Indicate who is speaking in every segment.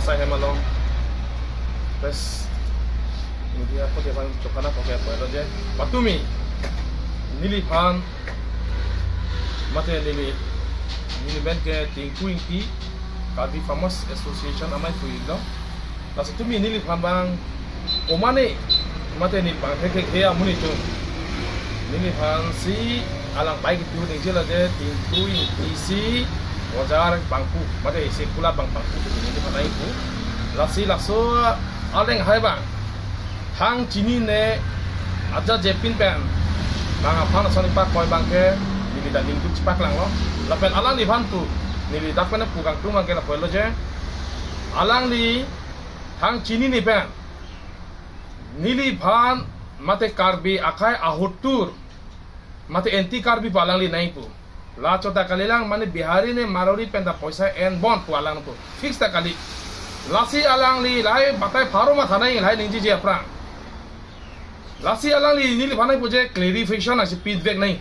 Speaker 1: saya hemalong terus ini apa dia paling cokana pakai apa aja patumi nili pan mate nili band ke tingkuing ti kadi famous association amai tuigo nasi tumi nili pan bang omane mate nili bang ke amuni tu nili pan si alang baik itu ning jela de tingkuing isi wajar bangku mate isi kula bangku nili pan itu lasi laso aleng hai bang hang cini ne aja jepin pen bang apa nasoni pak koi bangke nili dah lingkup cepak lang lo lapen alang di bantu nili dak pen pugang tu mangke la poi lo je alang di hang cini ni pen nili ban mate karbi akai ahutur mate enti karbi palang li nai pu la chota kalilang mane bihari ne marori pen da poisa en bon pu alang pu fix ta kali lasi alang li lai batai pharu ma thanai lai ningji je apra lasi alang li nili phanai puje clarification asi feedback nai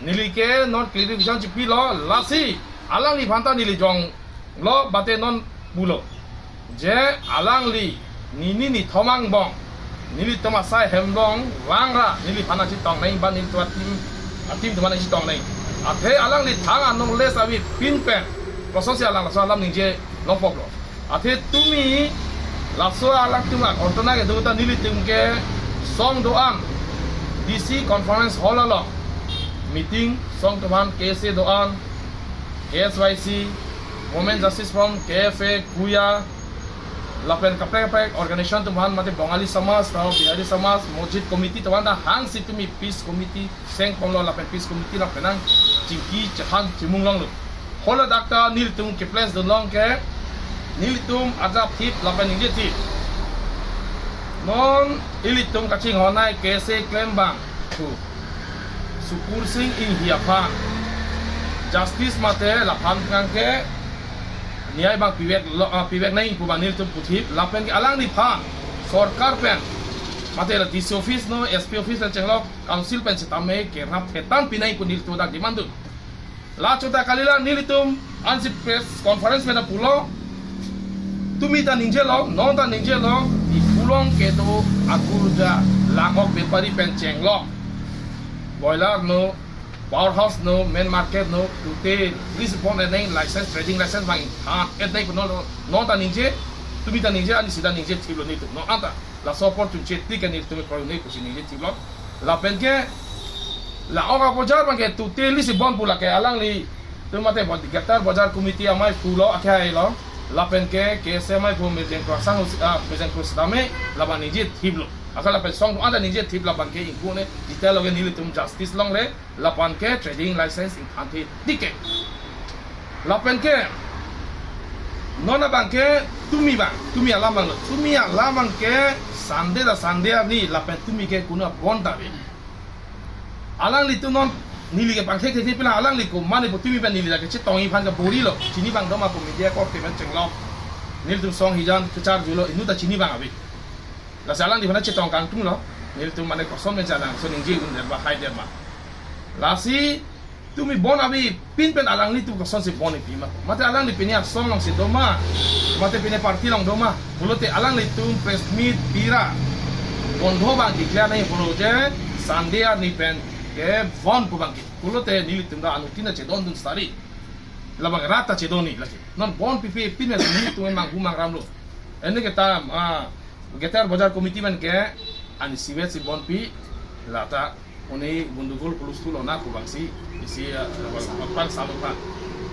Speaker 1: nili ke non clarification chi pi lo lasi alang li phanta nili jong lo bate non bulo je alang li nini ni thomang bong nili toma sai hemdong wangra nili phana chi tong nai ban nili twat tim toma nai chi tong nai athe alang li thanga nong les abi pin pen prosesi alang so alam ningje no poklo athe tumi laso alang tunga ortona ke dota nili tumke song doan DC conference hall alo meeting song tuhan KC doan KSYC Women Justice Forum KFA Kuya lapen kapre organization tuhan mate Bengali Samas tau Bihari Samas Masjid Committee tuhan da hang si tumi peace committee seng ponglo lapen peace committee la penang cingki chahan cimung long lo hola dakta nil tum ke place do long ke nilitum azab tip lapan ninje tip non ilitum kacing honai kese klembang tu sukur sing in hiapan justice mate lapan ngangke niai bang pibek nai puban nilitum putip lapan ke alang ni pan sorkar pen mate la DC office no SP office la chenglok council pen sitame ke rap hetan pinai ku nilitum dak dimandu la chota kalila nilitum ansi press conference mena pulo tumi ta ninjelo non ta ninjelo di pulong kedo akurja langok bepari penceng lo boiler no powerhouse no main market no tute respond and license trading license bang ha et dai no non ta ninje tumi ta ninje ani sida ninje tilo ni no anta la support tu chetti ke ni tumi pro ni ku ninje tilo la penke la ora bojar bang ke tute lisbon pula ke alang li tumate bod gatar bojar committee amai pulo akhai lo lapen ke semai pun mejen croissant mejen croissant dame laban nije thiblo akal lapen song ada nije thib laban ke ingku ne detail loge nili tum justice long le lapan ke trading license in thante dike lapen ke nona bangke tumi alamang ke sande ni lapen tumi ke kuna bonta be alang li tu non nili ke bangke ke pila alang liku mane po tumi ban nili la ke chitongi phan ka bori lo chini bang doma ko media ko te ban chenglo nil tum song hijan ke char julo inu ta chini bang abi la salang di phana chitong kang tung lo nil tum mane ko som me jalang so ningji un der ba hai der ma la si tumi bon abi pin pen alang li tu ko son si bon pi ma mate alang li pinia som long si doma mate pine parti long doma bulote alang li tum press meet pira bondho bang declare nai proje sandia ni pen ke von pubangki kulote nili tunda anutina chedon dun stari labang rata chedoni lagi non bon pipi pin nili tu memang humang ramlo ene kita getar bazar committee man ke ani siwet si bon pi lata oni bundugul pulusul ona pubangsi isi apal salupa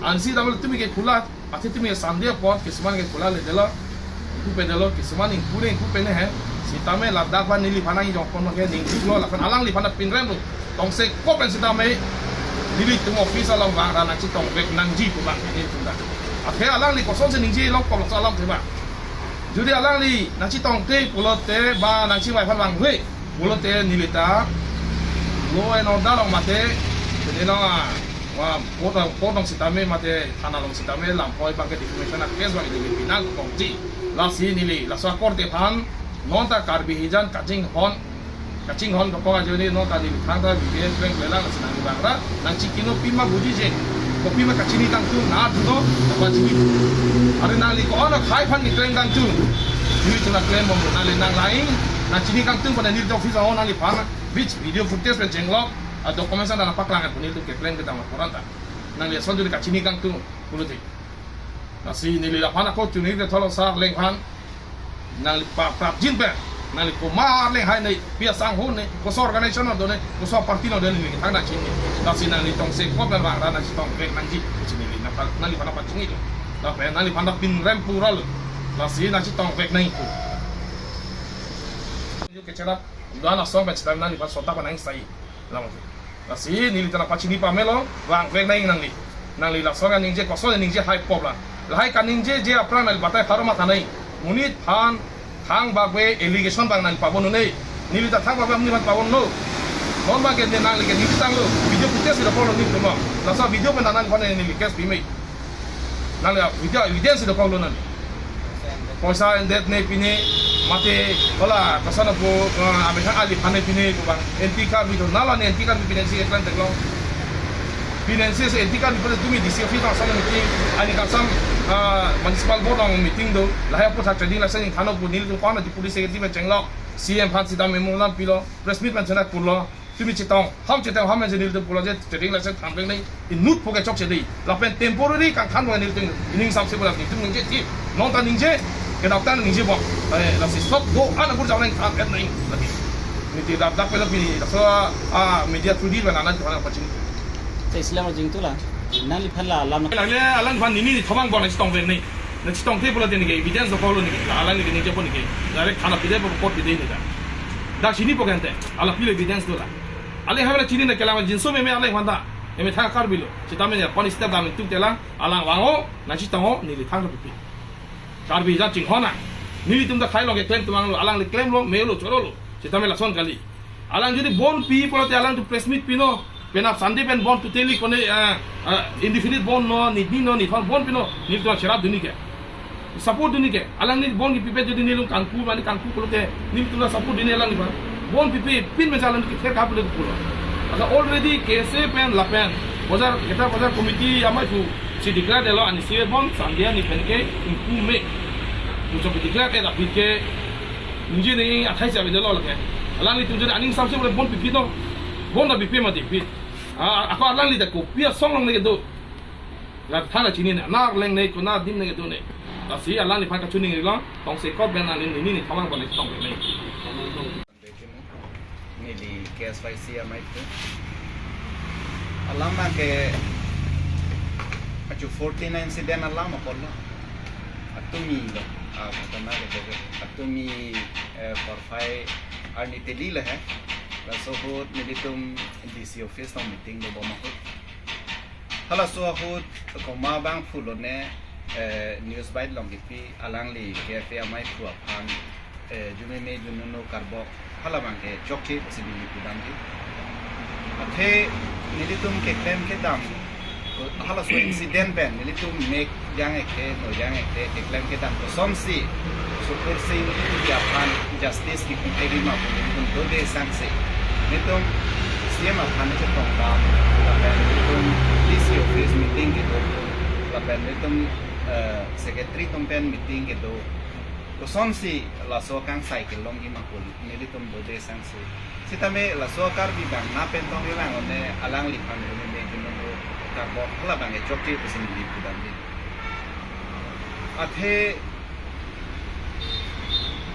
Speaker 1: ansi damel tumi ke kula ati tumi sandia pot ke seman ke kula le delo ku pedelo ke seman in ku pene he sitame ladak ban nili phanai jong pon ke ning lo la alang li phana pin rem lo tong se ko pen sita me nili tum office alang wang rana chi tong bek nang ji ku bang ni tunda akhe alang li ko son se ning ji long ko salam theba judi alang li na chi tong te pulote ba nang chi mai phan wang hui pulote nili ta lo en order long mate ni long wa potong sita me mate thana long sita me lam poi bang ke information na case wang ni pinang kong ji la si nili la so korte phan non ta karbi hijan kaching hon ko pa joni no ta di thang ta bien tren lela la sinang bangra nang chikino pima buji je kopi ma kachini kang tu na dudo apa chini are nang li ko ana khai phan ni claim kang tu ni tu na claim mo nang li nang lain na chini kang tu pada ni office on nang li phang which video footage pen jenglok dokumen sana napak lang ni tu ke claim kita ma kuranta nang li son tu kachini kang tu puluti na si ni li la phana ko tu ni de tholo sa leng phan nang li pa prap jin pe nang ko mar le hai nei pia sang hun nei ko so organization do nei ko so party no do ni thang na chin ni da sin nang ni tong se ko ba bang na si tong pek nang ji chin ni nang li pana pa chin ni da pe nang li pana pin rem pural da si na si tong pek nang ku yo ke chara do na so ba chara nang li pa so ta pa nang sai la mo da si ni li ta pa chin ni pa melo wang pek nang li la so ga ning je ko so ning je hai pop la hai ka ning je apra nang batai pharma tha nei munit phan thang bagwe allegation bang nan pabon nei nilita thang bagwe amni ban pabon no non ba ke nang le ke ni tang lo video footage do polo ni mo la sa video ban nan phone ni case bi mai nang le video evidence do polo nan poisa and that nei pine mate wala kasana po ame thang ali phane pine ko bang NT card video nala ne NT card pine si eklan teklo finances NT card pine tumi disi office ta sa meeting ani kasam municipal board ng meeting do lahaya po sa trading license thano po nil ko na di police secretary chenglok CM phan sidam memo lam pilo press meet man chana pulo tumi chitong ham man nil do pulo je trading license tham beng nei in nut po ke chok che dei la pen temporary kan khan wa nil ting ning sam se bola ni tum nge ti non ta ning je ke doctor ning je bo la si stop do ana bur jaw nang tham et nei lagi ni ti da pe la pi so media through di na nan thona pachin
Speaker 2: sa Islam jing tu la nang li phan la lam
Speaker 1: le alan phan ni thomang bo na chitong beng nei na chitong te bola ni ke evidence do polo ni alan ni ke ning je bo ni ke direct thana pide bo report bide ni da sini po kante ala pile evidence do la ale habla chini na kelama jinso me ale hwanda eme tha kar bilo chitame ya pon step dam tu tela alang wango na chitong ni li thang do pi kar bi ja ching hona ni tum da khai lo ke claim tumang lo alang li claim lo me lo choro lo chitame la son kali alang jodi bon pi polo te alang tu press meet pino pena Sunday pen bon tu teli kone indefinite bon no ni thon bon pino ni to sharab duni ke support duni ke alang ni bon ki pipe jodi ni lu kanku mani kanku polo te ni tu la support duni alang ni ba bon pipe pin me jalan ki fer ka polo polo asa already kese pen la pen bazar eta bazar committee amai tu si declare de lo ani si bon Sunday ni pen ke in me tu so declare ke la pike nje ni athai sa be de lo la ke alang ni tu jodi aning sam se bon pipe no bon da pipe ma de pipe ako alang li da ko pia song long ne do la thana chini na nar leng ne ko na dim ne do ne la si alang li phan ka chuning lo tong se ko ben na ni thawang ba le tong le
Speaker 3: ni li KSYC amai tu alam ma ke achu 14 incident alam ma kollo atumi lo katana ke atumi for 5 arni teli la hai la so hot militum DC office no meeting do boma hot hala so hot ko ma bang fulo ne news byte long pi alang li ke amai pu aphan jume me juno karbo hala bang ke chokchi possibility pudam ki athe militum ke claim ke dam hala so incident ben militum make yang ke no yang ke claim ke dam to somsi super sing ya pan justice ki pegi ma militum do de sanse militum siam aphan ke tong dam la militum DC office meeting ke do la militum secretary pen meeting ke do ko somsi la so kang cycle long gi ma ko militum do de sanse sitame la so kar bi bang na pen tong bang one alang li pan ne me juno karbo hala bang e chokti pesin li pudam ni athe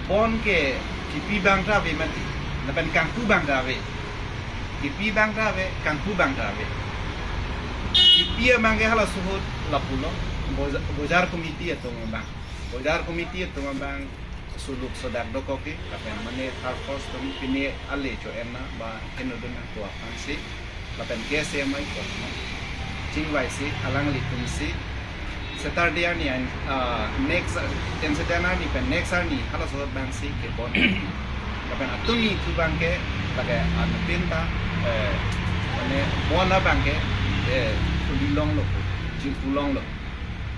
Speaker 3: bon ke kipi bang ra ve mati na pen kang tu bang ra ve kipi bang ra ve kang tu bang ra ve kipi bang ke hala suhut la pulo bozar committee to bang bozar committee to bang suluk sodak dokoki lapen mane thar first to pine alle cho enna ba enodun to afansi lapen kese mai ko chingwai si alang li tumsi Saturday ani next incident ani pen next ani hala so bang si ke bon lapen atumi tu bang ke lage antinta mane bona bang ke tulilong lo jipulong lo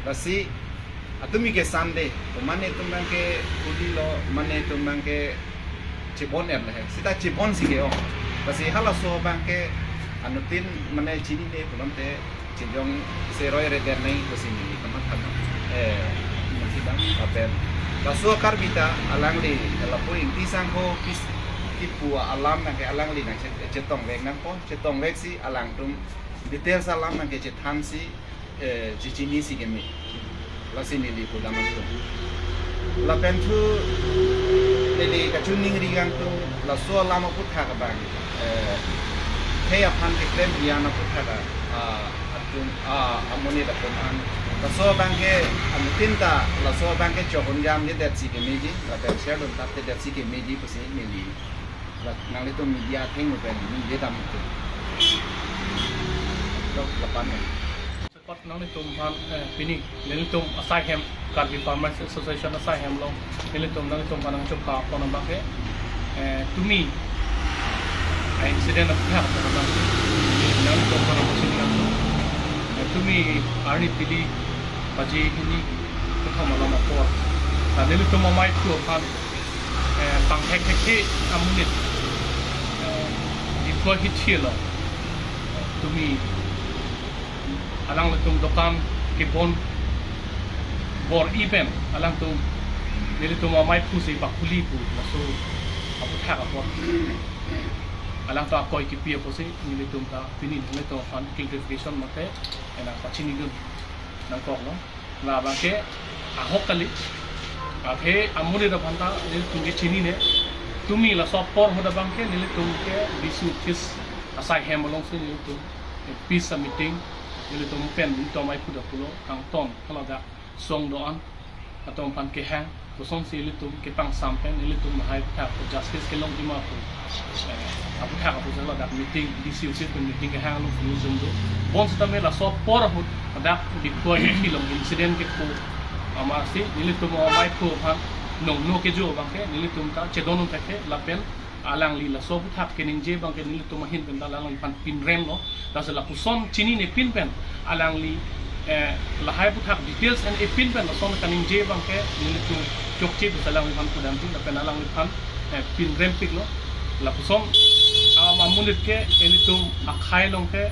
Speaker 3: basi atumi ke Sunday to mane tumang ke kulilo mane tumang ke chibon er le sita chibon si ke o basi hala so bang ke anutin mane chini ne pulamte cijong seroi reden nai kusini teman kan masih dam apen baso karbita alang li lapo inti sangko pis tipu alam nang ke alang li nang cetong lek nang po cetong lek si alang tum details alam nang ke cetan si cicini si kemi lasini li pudaman tu la pentu lili kacuning rigang tu la so lama putha ka bang kaya pan ke klem biana putha ka atum amoni da ponan la so bang ke amutinta la so bang ke chokon jam ni dat si ke meji la pen share don tat dat si ke meji pasi meli la nang le to media thing mo pen ni de dam tu dok la pan
Speaker 4: Cepat nang nitum pan pini nilitum asai hem Karbi Farmers Association asai hem long nilitum nang nitum panang chupka pon bangke tumi incident of kya nang nitum panang posini nang tumi arni pili baji ini kau malam apa dan nilitum mamai tu pan pang hek amunit deploy hit here tumi alang tung dokan kebon bor event alang tung nili tung mamai pusi bakuli pu maso apu thak apot alang ta koi ki pia pusi nili tung ta pinin nili tung fan clarification mate ena pachini gun nang kok no la bangke ahok kali aphe amuni da phanta nili tung ke chini ne tumi la so por hoda bangke nili tung ke disu kis asai hem along se nili tung peace meeting nili tum pen to mai puda pulo kang ton kalau da song doan atau pan ke hang kusong si nili tum ke pang sampen nili tum hai ta justice ke long dima pu apu ta apu jalo da meeting dcu sit meeting ke hang long fu zum do bon sta me la so por hu da deploy ki long incident ke ko amar si nili tum mai pu pan nong no ke jo bang ke nili tum ta chedon ta ke la pen alang li la so buthak kening je bang ke nili tum hin pen dalang pan pin rem no da se la puson chini ne pin pen alang li la hai buthak details and e pin pen la so kaning je bang ke nili tum chok che dalang pan pudam ti la pen alang li pan pin rem pik no la puson mamunit ke nili tum akhai long ke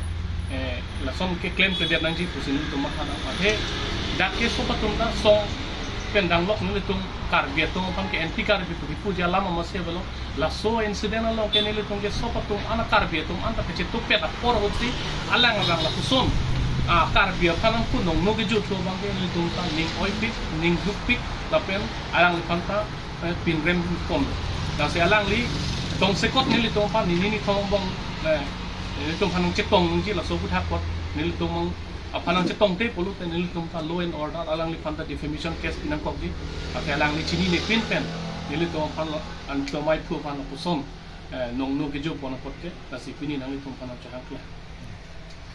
Speaker 4: la son ke claim ke der nang ji pusin tum makana athe dak ke so patum da so pendang lok nili tum kar bietung pan ke anti kar bitu pu ja lama mase belo la so incident lo ke nili tum ke so patum ana kar bietung anta ke tu pet por hoti alang alang la puson kar bier panang ku nong no ge ju tho bang ke nili tum ta ning oi pik ning hu pik la pen alang li panta pin rem kon da se alang li tong sekot nili tum pan ni thong bong nili tum panang chetong ji la so buthak pot nili tum panang cetong te polu te nili tum ta law and order alang li panta defamation case pinang kok ji ake alang li chini ne pin pen nili tum pan an to mai pu pan puson nong no ge jo pon pot ke ta si pini nang li tum pan cha hak la